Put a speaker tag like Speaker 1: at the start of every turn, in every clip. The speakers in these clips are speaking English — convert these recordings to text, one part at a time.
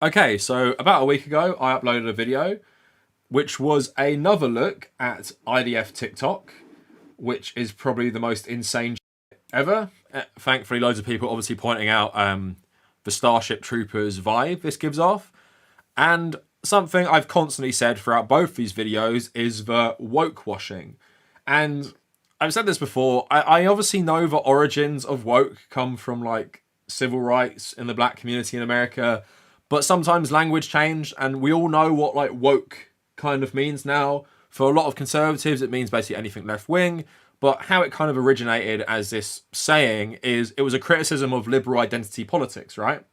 Speaker 1: Okay, so about a week ago, I uploaded a video which was another look at IDF TikTok, which is probably the most insane ever. Thankfully, loads of people obviously pointing out the Starship Troopers vibe this gives off. And something I've constantly said throughout both these videos is the woke washing. And I've said this before, I obviously know the origins of woke come from like civil rights in the black community in America, but sometimes language changed, and we all know what like woke kind of means now. For a lot of conservatives, it means basically anything left wing, but how it kind of originated as this saying is it was a criticism of liberal identity politics, right?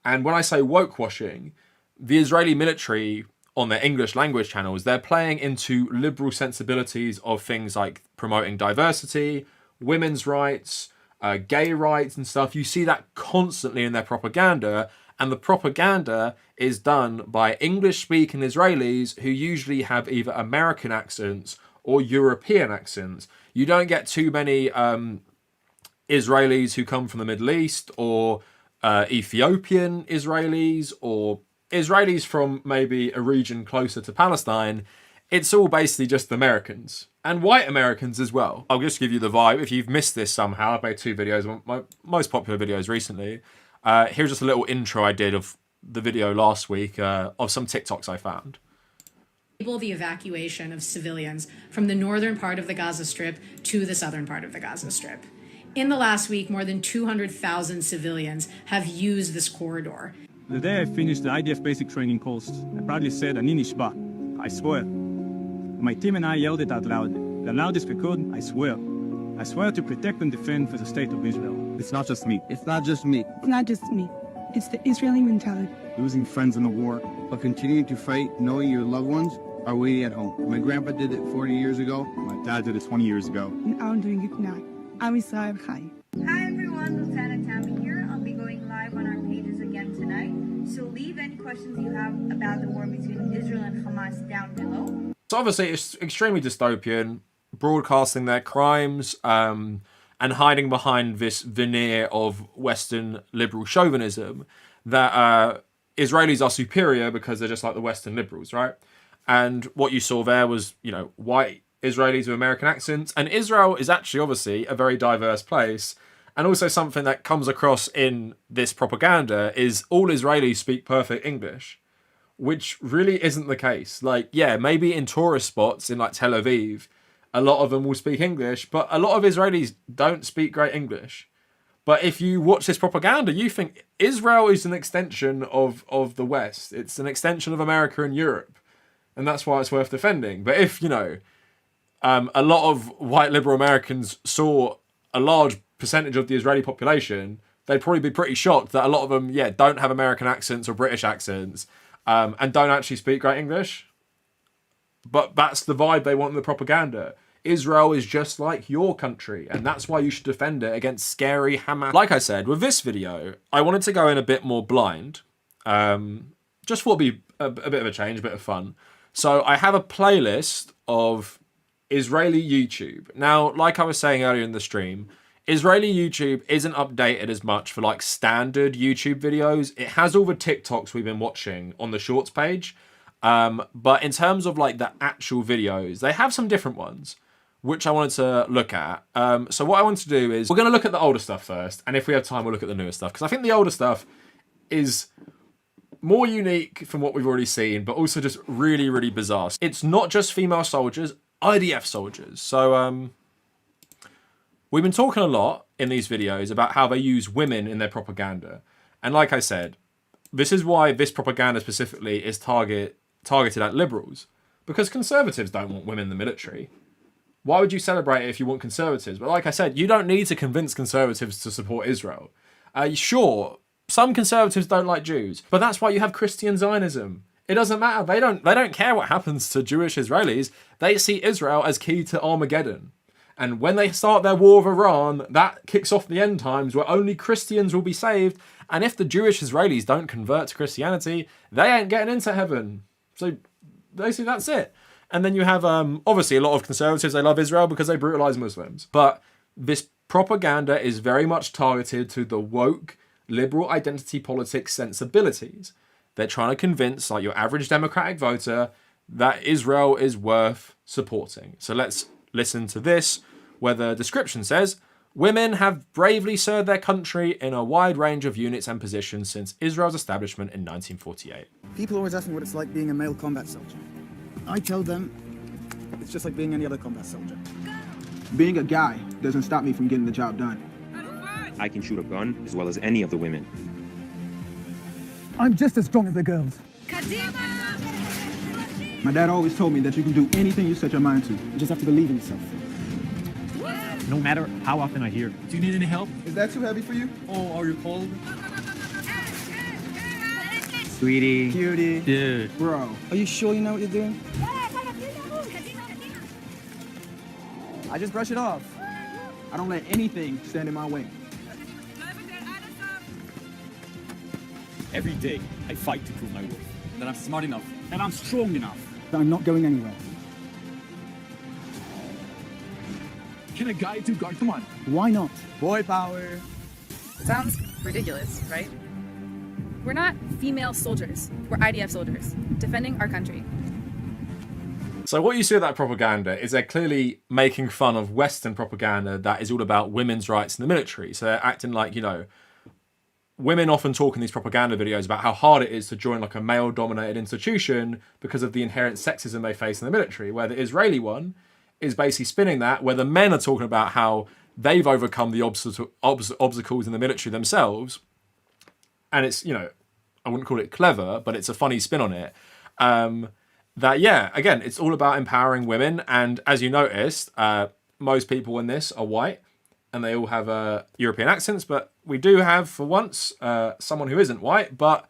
Speaker 1: And when I say woke washing, the Israeli military on their English language channels, they're playing into liberal sensibilities of things like promoting diversity, women's rights, gay rights and stuff. You see that constantly in their propaganda, and the propaganda is done by English-speaking Israelis who usually have either American accents or European accents. You don't get too many Israelis who come from the Middle East, or Ethiopian Israelis, or Israelis from maybe a region closer to Palestine. It's all basically just Americans. And white Americans as well. I'll just give you the vibe. If you've missed this somehow, I've made 2 videos, my most popular videos recently. Here's just a little intro I did of the video last week of some TikToks I found.
Speaker 2: The evacuation of civilians from the northern part of the Gaza Strip to the southern part of the Gaza Strip. In the last week, more than 200,000 civilians have used this corridor.
Speaker 3: The day I finished the IDF basic training course, I proudly said, "Ani nishba," I swear. My team and I yelled it out loud, the loudest we could, I swear. I swear to protect and defend for the state of Israel.
Speaker 4: It's not just me. It's not just me.
Speaker 5: It's not just me. It's the Israeli mentality.
Speaker 4: Losing friends in the war, but continuing to fight, knowing your loved ones are waiting at home. My grandpa did it 40 years ago.
Speaker 3: My dad did it 20 years ago.
Speaker 5: And I'm doing it now. I'm Israel Chai.
Speaker 6: Hi everyone, Lieutenant Tammy here. I'll be going live on our pages again tonight. So leave any questions you have about the war between Israel and Hamas down below.
Speaker 1: So obviously it's extremely dystopian, broadcasting their crimes and hiding behind this veneer of Western liberal chauvinism that Israelis are superior because they're just like the Western liberals, right? And what you saw there was, you know, white Israelis with American accents. And Israel is actually obviously a very diverse place. And also something that comes across in this propaganda is all Israelis speak perfect English, which really isn't the case. Like, yeah, maybe in tourist spots in like Tel Aviv, a lot of them will speak English, but a lot of Israelis don't speak great English. But if you watch this propaganda, you think Israel is an extension of the West. It's an extension of America and Europe. And that's why it's worth defending. But if, you know, a lot of white liberal Americans saw a large percentage of the Israeli population, they'd probably be pretty shocked that a lot of them, yeah, don't have American accents or British accents and don't actually speak great English. But that's the vibe they want in the propaganda. Israel is just like your country, and that's why you should defend it against scary Hamas. Like I said, with this video, I wanted to go in a bit more blind. Just thought it'd be a bit of a change, a bit of fun. So I have a playlist of Israeli YouTube. Now, like I was saying earlier in the stream, Israeli YouTube isn't updated as much for like standard YouTube videos. It has all the TikToks we've been watching on the shorts page. But in terms of like the actual videos, they have some different ones, which I wanted to look at. So what I want to do is we're going to look at the older stuff first. And if we have time, we'll look at the newer stuff. Because I think the older stuff is more unique from what we've already seen, but also just really, really bizarre. It's not just female soldiers, IDF soldiers. So we've been talking a lot in these videos about how they use women in their propaganda. And like I said, this is why this propaganda specifically is targeted at liberals. Because conservatives don't want women in the military. Why would you celebrate it if you want conservatives? But like I said, you don't need to convince conservatives to support Israel. Sure, some conservatives don't like Jews, but that's why you have Christian Zionism. It doesn't matter. They don't care what happens to Jewish Israelis. They see Israel as key to Armageddon. And when they start their war with Iran, that kicks off the end times where only Christians will be saved. And if the Jewish Israelis don't convert to Christianity, they ain't getting into heaven. So basically that's it. And then you have, obviously, a lot of conservatives, they love Israel because they brutalize Muslims. But this propaganda is very much targeted to the woke, liberal identity politics sensibilities. They're trying to convince like your average Democratic voter that Israel is worth supporting. So let's listen to this, where the description says, women have bravely served their country in a wide range of units and positions since Israel's establishment in 1948.
Speaker 7: People always ask me what it's like being a male combat soldier. I tell them it's just like being any other combat soldier.
Speaker 8: Being a guy doesn't stop me from getting the job done.
Speaker 9: I can shoot a gun as well as any of the women.
Speaker 7: I'm just as strong as the girls.
Speaker 8: My dad always told me that you can do anything you set your mind to.
Speaker 7: You just have to believe in yourself.
Speaker 10: No matter how often I hear, do you need any help?
Speaker 8: Is that too heavy for you?
Speaker 10: Oh, are you cold?
Speaker 7: Sweetie. Cutie.
Speaker 10: Dude.
Speaker 8: Bro.
Speaker 7: Are you sure you know what you're doing? I just brush it off.
Speaker 8: I don't let anything stand in my way.
Speaker 10: Every day, I fight to prove my worth. That I'm smart enough. That I'm strong enough.
Speaker 7: But I'm not going anywhere.
Speaker 10: Can a guy do guard? Come on.
Speaker 7: Why not? Boy power.
Speaker 11: Sounds ridiculous, right? We're not female soldiers. We're IDF soldiers, defending our country.
Speaker 1: So what you see with that propaganda is they're clearly making fun of Western propaganda that is all about women's rights in the military. So they're acting like, you know, women often talk in these propaganda videos about how hard it is to join like a male-dominated institution because of the inherent sexism they face in the military, where the Israeli one is basically spinning that, where the men are talking about how they've overcome the obstacles in the military themselves. And it's, you know, I wouldn't call it clever, but it's a funny spin on it. That, yeah, again, it's all about empowering women. And as you noticed, most people in this are white and they all have European accents, but we do have, for once, someone who isn't white, but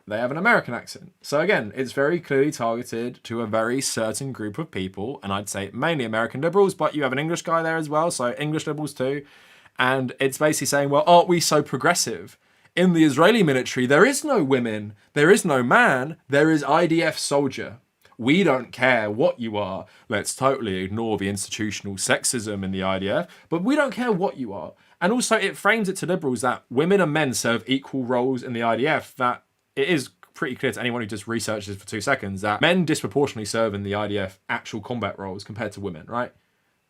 Speaker 1: they have an American accent. So again, it's very clearly targeted to a very certain group of people, and I'd say mainly American liberals, but you have an English guy there as well, so English liberals too. And it's basically saying, well, aren't we so progressive? In the Israeli military, there is no women, there is no man, there is IDF soldier. We don't care what you are. Let's totally ignore the institutional sexism in the IDF, but we don't care what you are. And also it frames it to liberals that women and men serve equal roles in the IDF, that it is pretty clear to anyone who just researches for 2 seconds that men disproportionately serve in the IDF actual combat roles compared to women, right?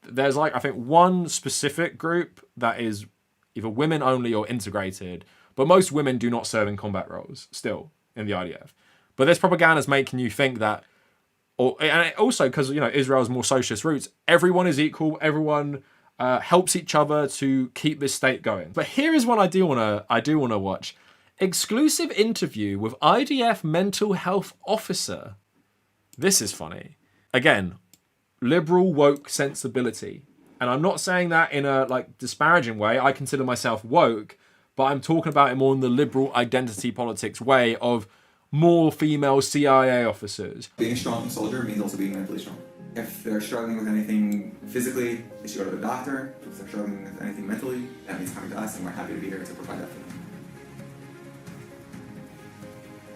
Speaker 1: There's like, I think, one specific group that is either women only or integrated, but most women do not serve in combat roles still in the IDF. But this propaganda is making you think that, and also because, you know, Israel's more socialist roots, everyone is equal, everyone helps each other to keep this state going. But here is what I do want to watch. Exclusive interview with IDF mental health officer. This is funny. Again, liberal woke sensibility. And I'm not saying that in a like disparaging way. I consider myself woke, but I'm talking about it more in the liberal identity politics way of more female CIA officers.
Speaker 12: Being a strong soldier means also being mentally strong. If they're struggling with anything physically, they should go to the doctor. If they're struggling with anything mentally, that means coming to us, and we're happy to be here to provide that for them.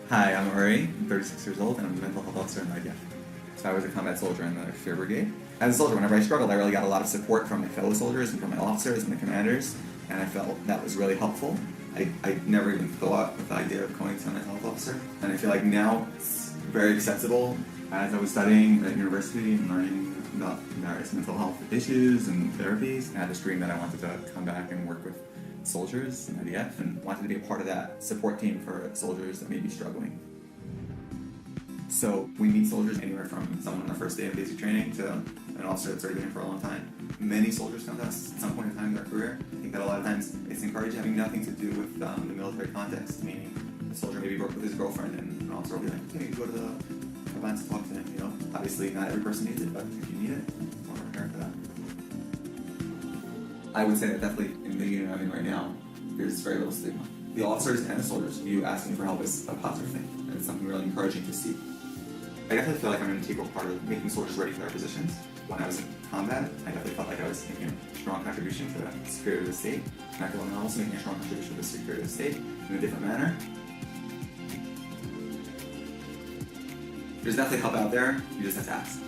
Speaker 12: Hi, I'm Uri. I'm 36 years old, and I'm a mental health officer in IDF. So I was a combat soldier in the Fear Brigade. As a soldier, whenever I struggled, I really got a lot of support from my fellow soldiers and from my officers and the commanders, and I felt that was really helpful. I never even thought of the idea of going to a mental health officer, and I feel like now it's very accessible. As I was studying at university and learning about various mental health issues and therapies, I had this dream that I wanted to come back and work with soldiers in IDF and wanted to be a part of that support team for soldiers that may be struggling. So we meet soldiers anywhere from someone on the first day of basic training to an officer that's already been in for a long time. Many soldiers come to us at some point in time in their career. I think that a lot of times it's encouraged having nothing to do with the military context, meaning the soldier maybe broke with his girlfriend and an officer will be like, hey, go to the event to talk to him, you know. Obviously not every person needs it, but if you need it, we're prepared for that. I would say that definitely in the unit I'm in right now, there's very little stigma. The officers and the soldiers view asking for help is a positive thing, and it's something really encouraging to see. I definitely feel like I'm an integral part of making soldiers ready for their positions. When I was in combat, I definitely felt like I was making a strong contribution to the security of the state, and I feel like I'm also making a strong contribution to the security of the state in a different manner. There's definitely help out there, you just have to ask.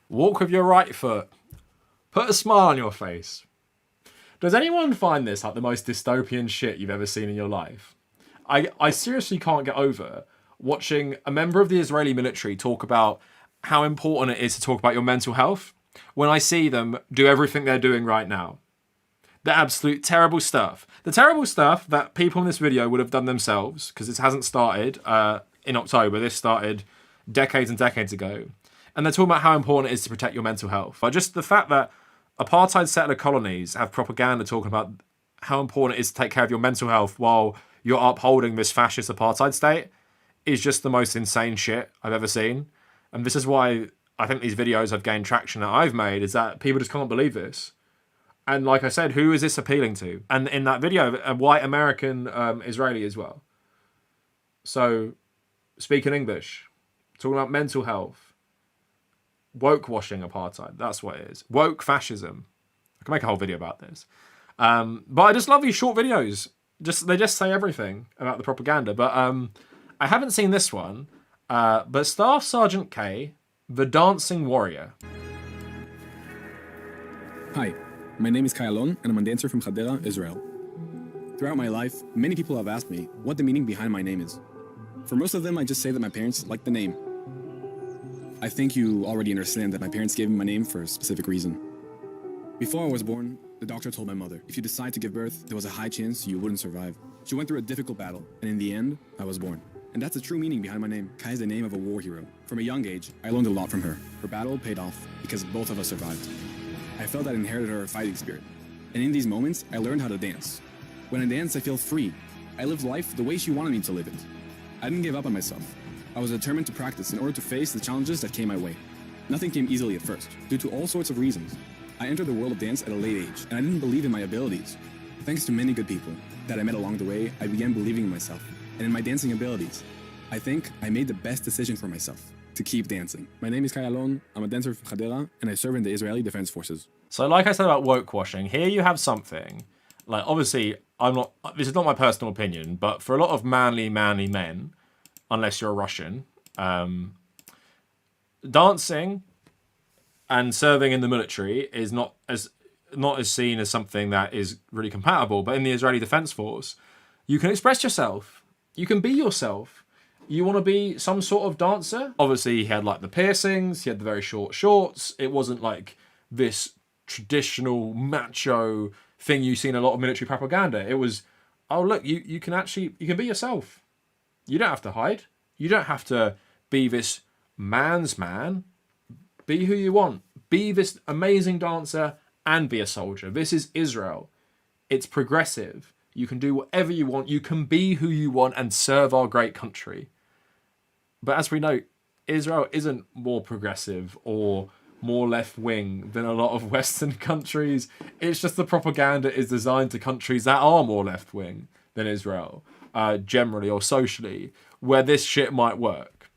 Speaker 1: Walk with your right foot. Put a smile on your face. Does anyone find this like the most dystopian shit you've ever seen in your life? I seriously can't get over watching a member of the Israeli military talk about how important it is to talk about your mental health when I see them do everything they're doing right now. The absolute terrible stuff. The terrible stuff that people in this video would have done themselves, because this hasn't started in October. This started decades and decades ago. And they're talking about how important it is to protect your mental health. But just the fact that apartheid settler colonies have propaganda talking about how important it is to take care of your mental health while you're upholding this fascist apartheid state is just the most insane shit I've ever seen. And this is why I think these videos have gained traction that I've made, is that people just can't believe this. And like I said, who is this appealing to? And in that video, a white American Israeli as well. So, speaking English, talking about mental health, woke washing apartheid, that's what it is. Woke fascism. I can make a whole video about this. But I just love these short videos. They just say everything about the propaganda. But I haven't seen this one. But Staff Sergeant K, the Dancing Warrior.
Speaker 13: Hi, my name is Kai Alon, and I'm a dancer from Hadera, Israel. Throughout my life, many people have asked me what the meaning behind my name is. For most of them, I just say that my parents liked the name. I think you already understand that my parents gave me my name for a specific reason. Before I was born, the doctor told my mother, if you decide to give birth, there was a high chance you wouldn't survive. She went through a difficult battle, and in the end, I was born. And that's the true meaning behind my name. Kai is the name of a war hero. From a young age, I learned a lot from her. Her battle paid off because both of us survived. I felt I inherited her fighting spirit. And in these moments, I learned how to dance. When I dance, I feel free. I lived life the way she wanted me to live it. I didn't give up on myself. I was determined to practice in order to face the challenges that came my way. Nothing came easily at first, due to all sorts of reasons. I entered the world of dance at a late age, and I didn't believe in my abilities. Thanks to many good people that I met along the way, I began believing in myself and in my dancing abilities. I think I made the best decision for myself, to keep dancing. My name is Kai Alon, I'm a dancer from Hadera, and I serve in the Israeli Defense Forces.
Speaker 1: So like I said about woke washing, here you have something, like obviously, this is not my personal opinion, but for a lot of manly men, unless you're a Russian, dancing and serving in the military is not as seen as something that is really compatible. But in the Israeli Defense Force, you can express yourself. You can be yourself. You want to be some sort of dancer? Obviously, he had like the piercings. He had the very short shorts. It wasn't like this traditional macho thing you see in a lot of military propaganda. It was, oh look, you can be yourself. You don't have to hide. You don't have to be this man's man. Be who you want. Be this amazing dancer and be a soldier. This is Israel. It's progressive. You can do whatever you want. You can be who you want and serve our great country. But as we know, Israel isn't more progressive or more left-wing than a lot of Western countries. It's just the propaganda is designed to countries that are more left-wing than Israel, generally or socially, where this shit might work.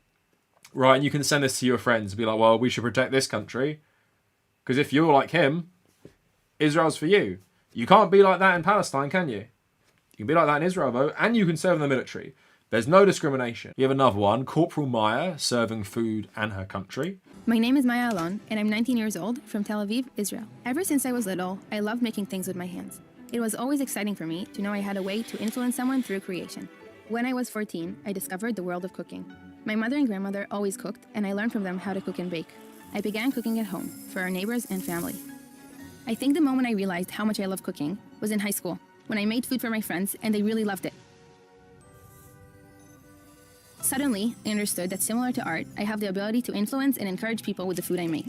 Speaker 1: Right, and you can send this to your friends and be like, well, we should protect this country. Because if you're like him, Israel's for you. You can't be like that in Palestine, can you? You can be like that in Israel, though, and you can serve in the military. There's no discrimination. You have another one, Corporal Maya, serving food and her country.
Speaker 11: My name is Maya Alon, and I'm 19 years old from Tel Aviv, Israel. Ever since I was little, I loved making things with my hands. It was always exciting for me to know I had a way to influence someone through creation. When I was 14, I discovered the world of cooking. My mother and grandmother always cooked, and I learned from them how to cook and bake. I began cooking at home, for our neighbors and family. I think the moment I realized how much I love cooking was in high school, when I made food for my friends and they really loved it. Suddenly, I understood that similar to art, I have the ability to influence and encourage people with the food I make.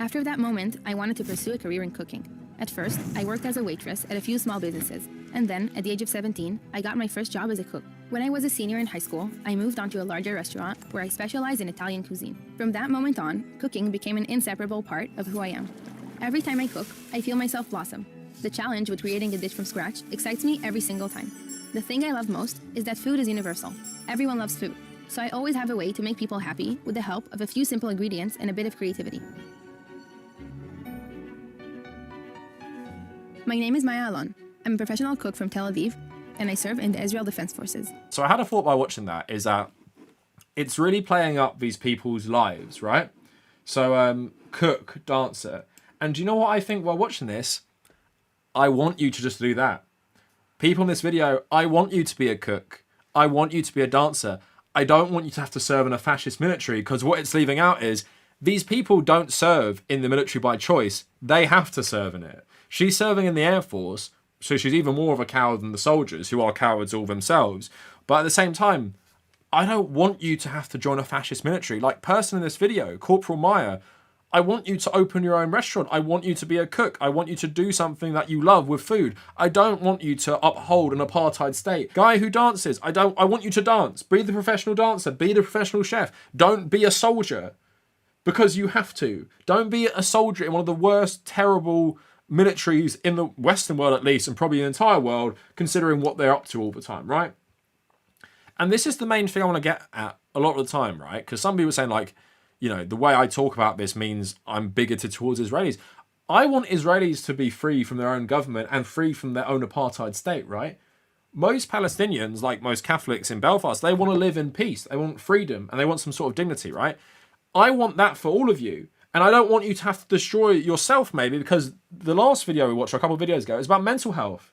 Speaker 11: After that moment, I wanted to pursue a career in cooking. At first, I worked as a waitress at a few small businesses, and then, at the age of 17, I got my first job as a cook. When I was a senior in high school, I moved on to a larger restaurant where I specialize in Italian cuisine. From that moment on, cooking became an inseparable part of who I am. Every time I cook, I feel myself blossom. The challenge with creating a dish from scratch excites me every single time. The thing I love most is that food is universal. Everyone loves food, so I always have a way to make people happy with the help of a few simple ingredients and a bit of creativity. My name is Maya Alon. I'm a professional cook from Tel Aviv, and I serve in the Israel Defense Forces.
Speaker 1: So I had a thought by watching that is that it's really playing up these people's lives, right? So cook, dancer. And do you know what I think while watching this? I want you to just do that. People in this video, I want you to be a cook. I want you to be a dancer. I don't want you to have to serve in a fascist military, because what it's leaving out is these people don't serve in the military by choice. They have to serve in it. She's serving in the Air Force, so she's even more of a coward than the soldiers, who are cowards all themselves. But at the same time, I don't want you to have to join a fascist military. Like person in this video, Corporal Meyer, I want you to open your own restaurant. I want you to be a cook. I want you to do something that you love with food. I don't want you to uphold an apartheid state. Guy who dances, I want you to dance. Be the professional dancer. Be the professional chef. Don't be a soldier because you have to. Don't be a soldier in one of the worst, terrible militaries in the Western world, at least, and probably the entire world, considering what they're up to all the time, right? And this is the main thing I want to get at a lot of the time, right? Because some people are saying, like, you know, the way I talk about this means I'm bigoted towards Israelis. I want Israelis to be free from their own government and free from their own apartheid state, right? Most Palestinians, like most Catholics in Belfast, they want to live in peace. They want freedom and they want some sort of dignity, right? I want that for all of you. And I don't want you to have to destroy yourself, maybe, because the last video we watched, a couple of videos ago, is about mental health.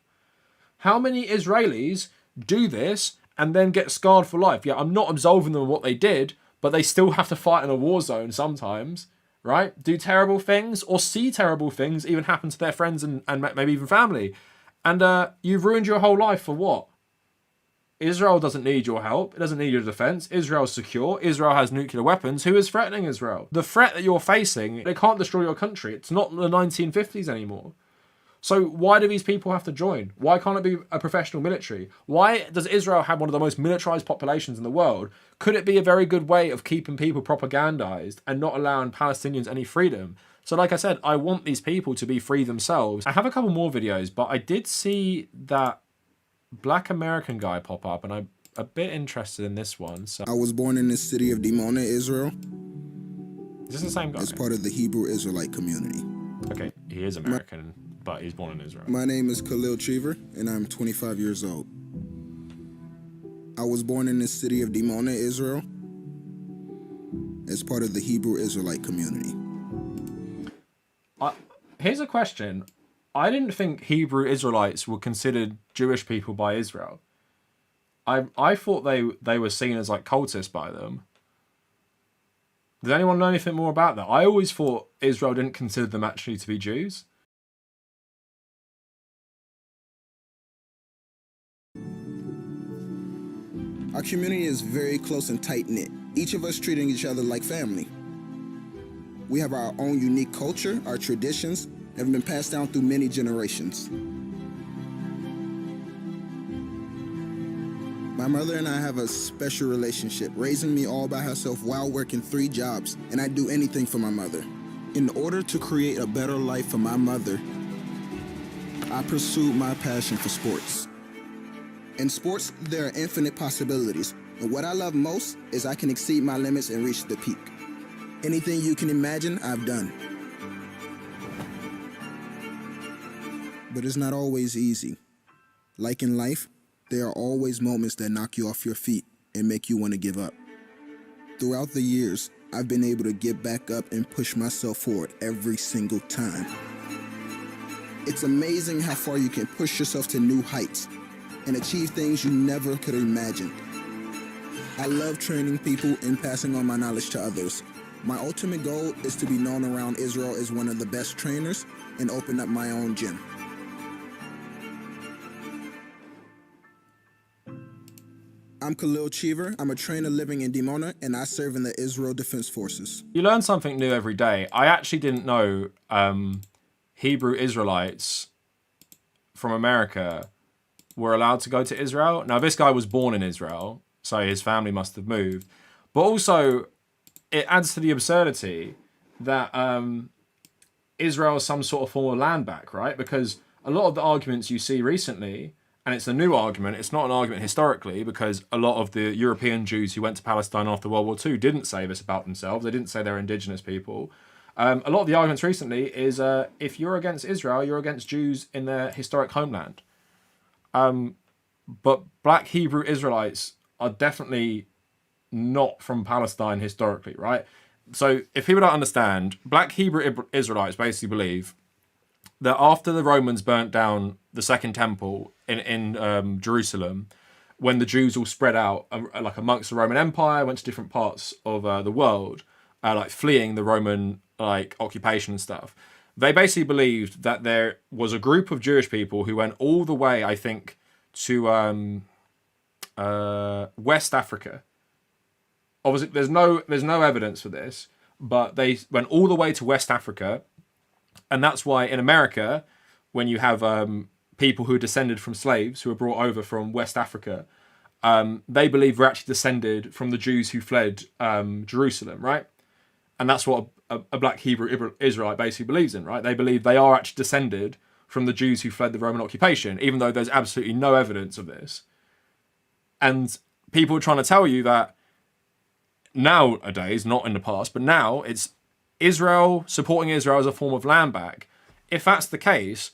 Speaker 1: How many Israelis do this and then get scarred for life? Yeah, I'm not absolving them of what they did, but they still have to fight in a war zone sometimes, right? Do terrible things or see terrible things even happen to their friends and maybe even family. And you've ruined your whole life for what? Israel doesn't need your help. It doesn't need your defense. Israel's secure. Israel has nuclear weapons. Who is threatening Israel? The threat that you're facing, they can't destroy your country. It's not the 1950s anymore. So why do these people have to join? Why can't it be a professional military? Why does Israel have one of the most militarized populations in the world? Could it be a very good way of keeping people propagandized and not allowing Palestinians any freedom? So like I said, I want these people to be free themselves. I have a couple more videos, but I did see that Black American guy pop up, and I'm a bit interested in this one. So
Speaker 14: I was born in the city of Dimona, Israel.
Speaker 1: Is this the same guy?
Speaker 14: As part of the Hebrew Israelite community.
Speaker 1: Okay, he is American, but he's born in Israel.
Speaker 14: My name is Khalil Cheever, and I'm 25 years old. I was born in the city of Dimona, Israel, as part of the Hebrew Israelite community.
Speaker 1: Here's a question. I didn't think Hebrew Israelites were considered Jewish people by Israel. I thought they were seen as like cultists by them. Does anyone know anything more about that? I always thought Israel didn't consider them actually to be Jews.
Speaker 14: Our community is very close and tight-knit, each of us treating each other like family. We have our own unique culture, our traditions have been passed down through many generations. My mother and I have a special relationship, raising me all by herself while working 3 jobs, and I'd do anything for my mother. In order to create a better life for my mother, I pursued my passion for sports. In sports, there are infinite possibilities, and what I love most is I can exceed my limits and reach the peak. Anything you can imagine, I've done. But it's not always easy. Like in life, there are always moments that knock you off your feet and make you want to give up. Throughout the years, I've been able to get back up and push myself forward every single time. It's amazing how far you can push yourself to new heights and achieve things you never could imagine. I love training people and passing on my knowledge to others. My ultimate goal is to be known around Israel as one of the best trainers and open up my own gym. I'm Khalil Cheever. I'm a trainer living in Dimona, and I serve in the Israel Defense Forces.
Speaker 1: You learn something new every day. I actually didn't know Hebrew Israelites from America were allowed to go to Israel. Now, this guy was born in Israel, so his family must have moved. But also, it adds to the absurdity that Israel is some sort of form of land back, right? Because a lot of the arguments you see recently, and it's a new argument, it's not an argument historically, because a lot of the European Jews who went to Palestine after World War II didn't say this about themselves. They didn't say they're indigenous people. A lot of the arguments recently is if you're against Israel, you're against Jews in their historic homeland. But Black Hebrew Israelites are definitely not from Palestine historically, right? So if people don't understand, Black Hebrew Israelites basically believe that after the Romans burnt down the Second Temple in Jerusalem, when the Jews all spread out like amongst the Roman Empire, went to different parts of the world, like fleeing the Roman like occupation and stuff, they basically believed that there was a group of Jewish people who went all the way, I think, to West Africa. Obviously, there's no evidence for this, but they went all the way to West Africa, and that's why in America, when you have people who are descended from slaves who were brought over from West Africa, they believe were actually descended from the Jews who fled Jerusalem, right? And that's what a black Hebrew Israelite basically believes in, right? They believe they are actually descended from the Jews who fled the Roman occupation, even though there's absolutely no evidence of this. And people are trying to tell you that nowadays, not in the past, but now it's Israel supporting Israel as a form of land back. If that's the case,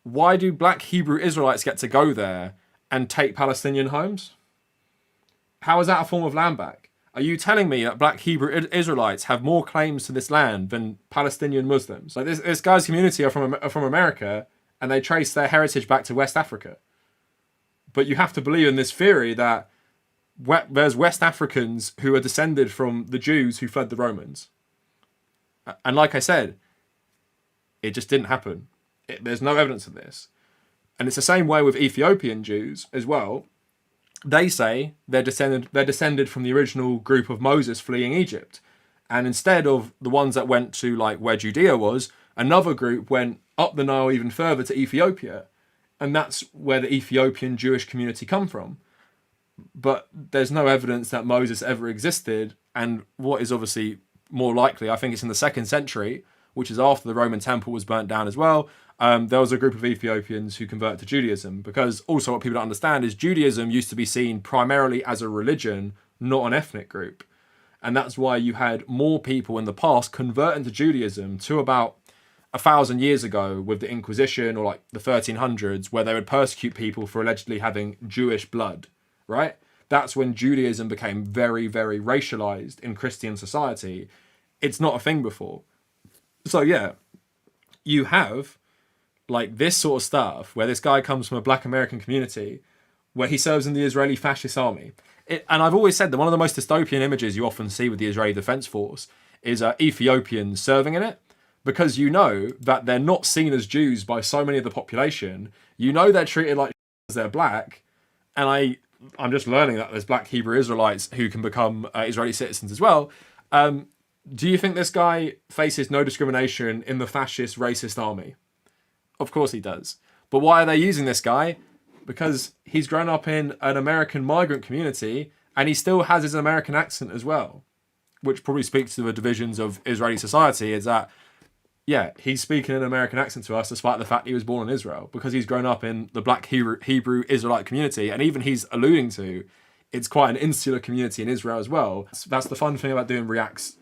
Speaker 1: why do black Hebrew Israelites get to go there and take Palestinian homes? How is that a form of land back? Are you telling me that black Hebrew Israelites have more claims to this land than Palestinian Muslims? Like this guy's community are from America, and they trace their heritage back to West Africa. But you have to believe in this theory that there's West Africans who are descended from the Jews who fled the Romans. And like I said, it just didn't happen. There's no evidence of this. And it's the same way with Ethiopian Jews as well. They say they're descended from the original group of Moses fleeing Egypt. And instead of the ones that went to like where Judea was, another group went up the Nile even further to Ethiopia. And that's where the Ethiopian Jewish community come from. But there's no evidence that Moses ever existed. And what is obviously more likely, I think it's in the 2nd century, which is after the Roman temple was burnt down as well. There was a group of Ethiopians who converted to Judaism, because also what people don't understand is Judaism used to be seen primarily as a religion, not an ethnic group. And that's why you had more people in the past converting to Judaism to about 1,000 years ago with the Inquisition, or like the 1300s, where they would persecute people for allegedly having Jewish blood, right? That's when Judaism became very, very racialized in Christian society. It's not a thing before. So yeah, you have like this sort of stuff where this guy comes from a black American community where he serves in the Israeli fascist army. And I've always said that one of the most dystopian images you often see with the Israeli Defense Force is Ethiopians serving in it, because you know that they're not seen as Jews by so many of the population. You know they're treated like as they're black. And I'm just learning that there's black Hebrew Israelites who can become Israeli citizens as well. Do you think this guy faces no discrimination in the fascist, racist army? Of course he does. But why are they using this guy? Because he's grown up in an American migrant community and he still has his American accent as well, which probably speaks to the divisions of Israeli society, is that, yeah, he's speaking an American accent to us despite the fact he was born in Israel, because he's grown up in the black Hebrew Israelite community. And even he's alluding to, it's quite an insular community in Israel as well. That's the fun thing about doing React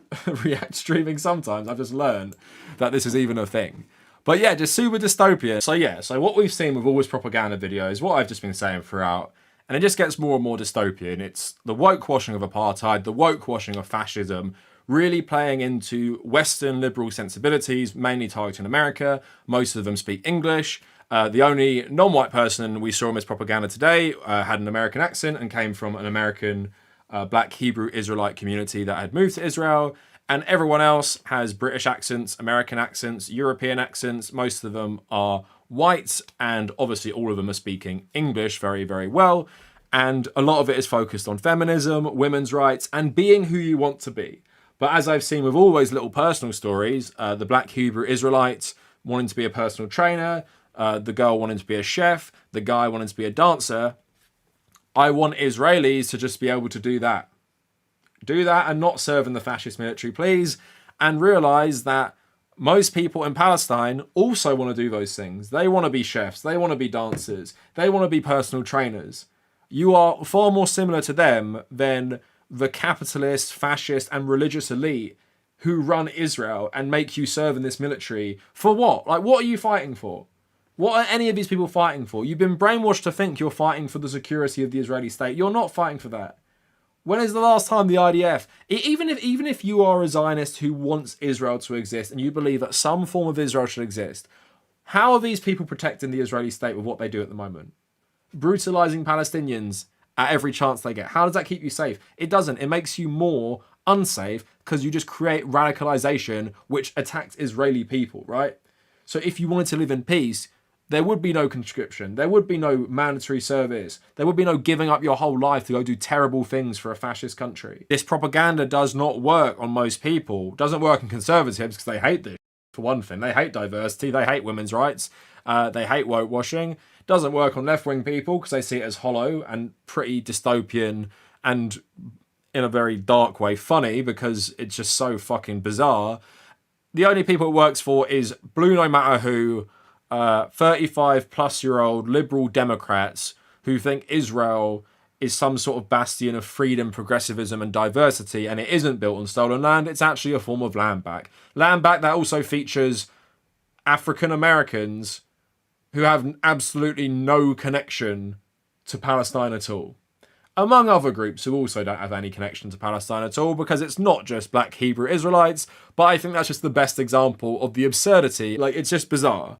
Speaker 1: streaming sometimes. I've just learned that this is even a thing. But yeah, just super dystopian. So what we've seen with all this propaganda videos, what I've just been saying throughout, and it just gets more and more dystopian. It's the woke washing of apartheid, the woke washing of fascism, really playing into Western liberal sensibilities, mainly targeting America. Most of them speak English. The only non-white person we saw in this propaganda today had an American accent and came from an American black Hebrew Israelite community that had moved to Israel. And everyone else has British accents, American accents, European accents. Most of them are white, and obviously all of them are speaking English very, very well. And a lot of it is focused on feminism, women's rights, and being who you want to be. But as I've seen with all those little personal stories, the black Hebrew Israelites wanting to be a personal trainer, the girl wanting to be a chef, the guy wanting to be a dancer, I want Israelis to just be able to do that. Do that and not serve in the fascist military, please. And realize that most people in Palestine also want to do those things. They want to be chefs. They want to be dancers. They want to be personal trainers. You are far more similar to them than the capitalist, fascist, and religious elite who run Israel and make you serve in this military. For what? Like, what are you fighting for? What are any of these people fighting for? You've been brainwashed to think you're fighting for the security of the Israeli state. You're not fighting for that. When is the last time the IDF, even if you are a Zionist who wants Israel to exist and you believe that some form of Israel should exist, How are these people protecting the Israeli state with what they do at the moment? Brutalizing Palestinians at every chance they get. How does that keep you safe? It doesn't. It makes you more unsafe because you just create radicalization which attacks Israeli people, right? So if you wanted to live in peace, there would be no conscription. There would be no mandatory service. There would be no giving up your whole life to go do terrible things for a fascist country. This propaganda does not work on most people. It doesn't work in conservatives because they hate this. For one thing, they hate diversity. They hate women's rights. They hate woke washing. Doesn't work on left-wing people because they see it as hollow and pretty dystopian and, in a very dark way, funny because it's just so fucking bizarre. The only people it works for is blue no matter who, 35-plus-year-old liberal Democrats who think Israel is some sort of bastion of freedom, progressivism and diversity, and it isn't built on stolen land. It's actually a form of land back. Land back that also features African Americans who have absolutely no connection to Palestine at all. Among other groups who also don't have any connection to Palestine at all, because it's not just black Hebrew Israelites, but I think that's just the best example of the absurdity. Like, it's just bizarre.